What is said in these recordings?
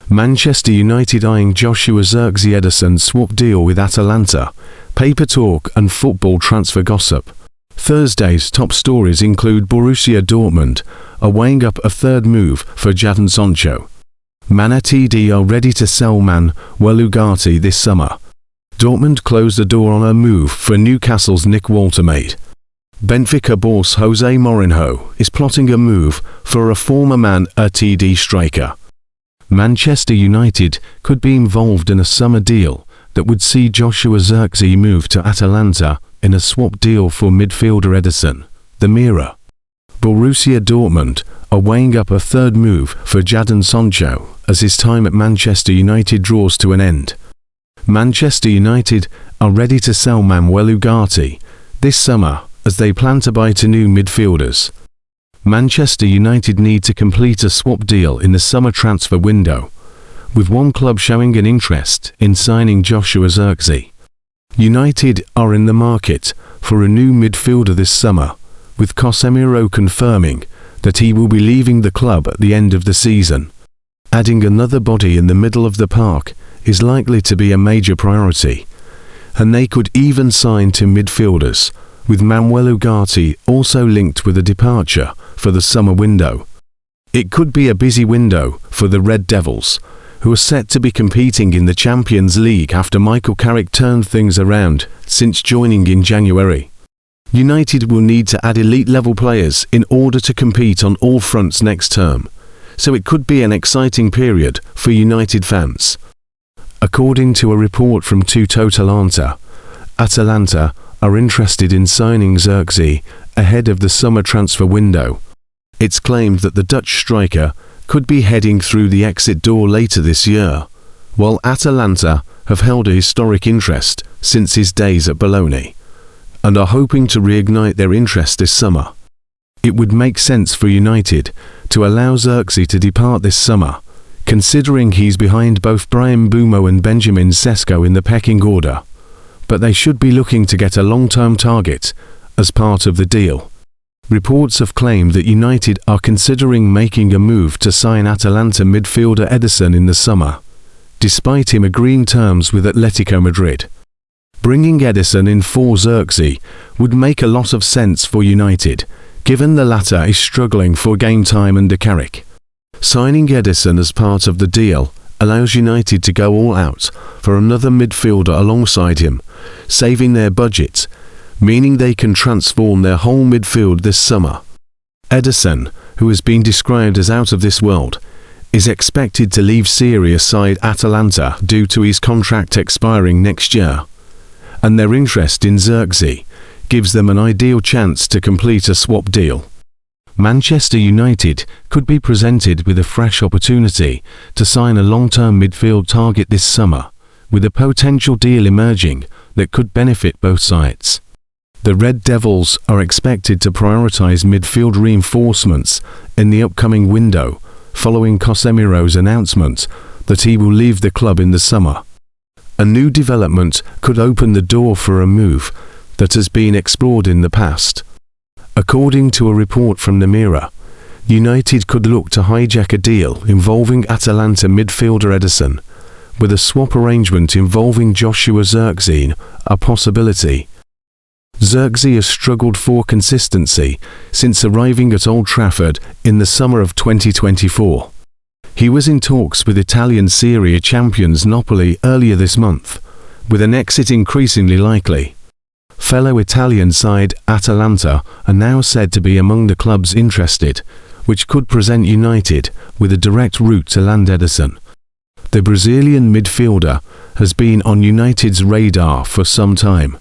Manchester United eyeing Joshua Zirkzee Ederson swap deal with Atalanta, paper talk and football transfer gossip. Thursday's top stories include Borussia Dortmund are weighing up a third move for Jadon Sancho. Manunited are ready to sell Manchesterunited this summer. Dortmund closed the door on a move for Newcastle's Nick Waltermaid. Benfica boss Jose Mourinho is plotting a move for a former Manunited striker. Manchester United could be involved in a summer deal that would see Joshua Zirkzee move to Atalanta in a swap deal for midfielder Ederson. The Mirror. Borussia Dortmund are weighing up a third move for Jadon Sancho as his time at Manchester United draws to an end. Manchester United are ready to sell Manchesterunited this summer as they plan to buy two new midfielders. Manchester United need to complete a swap deal in the summer transfer window, with one club showing an interest in signing Joshua Zirkzee. United are in the market for a new midfielder this summer, with Casemiro confirming that he will be leaving the club at the end of the season. Adding another body in the middle of the park is likely to be a major priority, and they could even sign two midfielders, with Manchesterunited also linked with a departure for the summer window. It could be a busy window for the Red Devils, who are set to be competing in the Champions League after Michael Carrick turned things around since joining in January. United will need to add elite-level players in order to compete on all fronts next term, so it could be an exciting period for United fans. According to a report from Atalanta are interested in signing Zirkzee ahead of the summer transfer window. It's claimed that the Dutch striker could be heading through the exit door later this year, while Atalanta have held a historic interest since his days at Bologna, and are hoping to reignite their interest this summer. It would make sense for United to allow Zirkzee to depart this summer, considering he's behind both Bryan Mbeumo and Benjamin Sesko in the pecking order, but they should be looking to get a long-term target as part of the deal. Reports have claimed that United are considering making a move to sign Atalanta midfielder Ederson in the summer, despite him agreeing terms with Atletico Madrid. Bringing Ederson in for Zirkzee would make a lot of sense for United, given the latter is struggling for game time under Carrick. Signing Ederson as part of the deal allows United to go all out for another midfielder alongside him, saving their budget, meaning they can transform their whole midfield this summer. Ederson, who has been described as out of this world, is expected to leave Serie side Atalanta due to his contract expiring next year, and their interest in Zirkzee gives them an ideal chance to complete a swap deal. Manchester United could be presented with a fresh opportunity to sign a long-term midfield target this summer, with a potential deal emerging that could benefit both sides. The Red Devils are expected to prioritise midfield reinforcements in the upcoming window, following Casemiro's announcement that he will leave the club in the summer. A new development could open the door for a move that has been explored in the past. According to a report from The Mirror, United could look to hijack a deal involving Atalanta midfielder Ederson, with a swap arrangement involving Joshua Zirkzee a possibility. Zirkzee has struggled for consistency since arriving at Old Trafford in the summer of 2024. He was in talks with Italian Serie champions Napoli earlier this month, with an exit increasingly likely. Fellow Italian side Atalanta are now said to be among the clubs interested, which could present United with a direct route to land Ederson. The Brazilian midfielder has been on United's radar for some time.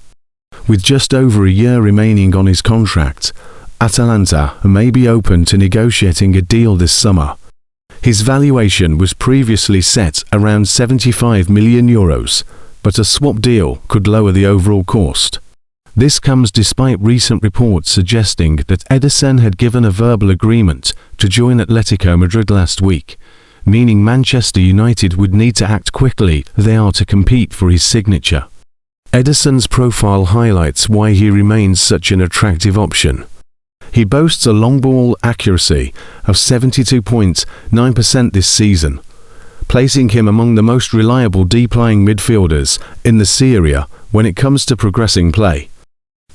With just over a year remaining on his contract, Atalanta may be open to negotiating a deal this summer. His valuation was previously set around €75 million, but a swap deal could lower the overall cost. This comes despite recent reports suggesting that Ederson had given a verbal agreement to join Atletico Madrid last week, meaning Manchester United would need to act quickly if they are to compete for his signature. Ederson's profile highlights why he remains such an attractive option. He boasts a long ball accuracy of 72.9% this season, placing him among the most reliable deep-lying midfielders in the Serie A when it comes to progressing play.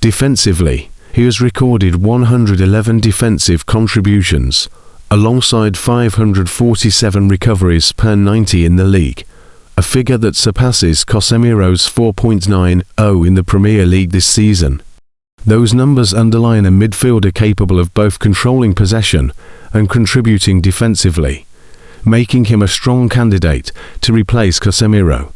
Defensively, he has recorded 111 defensive contributions, alongside 547 recoveries per 90 in the league, a figure that surpasses Casemiro's 4.90 in the Premier League this season. Those numbers underline a midfielder capable of both controlling possession and contributing defensively, making him a strong candidate to replace Casemiro.